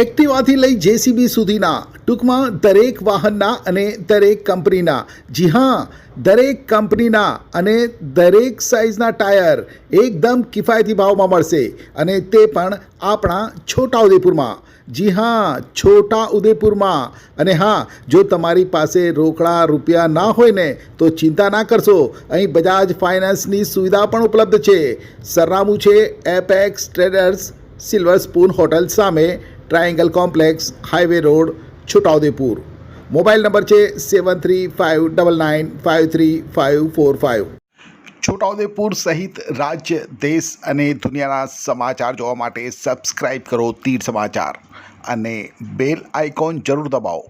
એક્ટિવાથી લઈ જેસીબી સુધીના, ટૂંકમાં દરેક વાહનના અને દરેક કંપનીના, જી હા, દરેક કંપનીના અને દરેક સાઇઝના ટાયર એકદમ કિફાયતી ભાવમાં મળશે, અને તે પણ આપણા છોટાઉદેપુરમાં. જી હા, છોટાઉદેપુરમાં. અને હા, જો તમારી પાસે રોકડા રૂપિયા ના હોય ને તો ચિંતા ના કરશો, અહીં બજાજ ફાઇનાન્સની સુવિધા પણ ઉપલબ્ધ છે. સરનામું છે apex traders, silver spoon hotel સામે, triangle complex, highway road, Chhotaudepur. Mobile number છે 7359953545. છોટાઉદેપુર સહિત રાજ્ય, દેશ અને દુનિયાના સમાચાર જોવા માટે સબસ્ક્રાઈબ કરો તીર સમાચાર અને બેલ આઇકોન જરૂર દબાવો.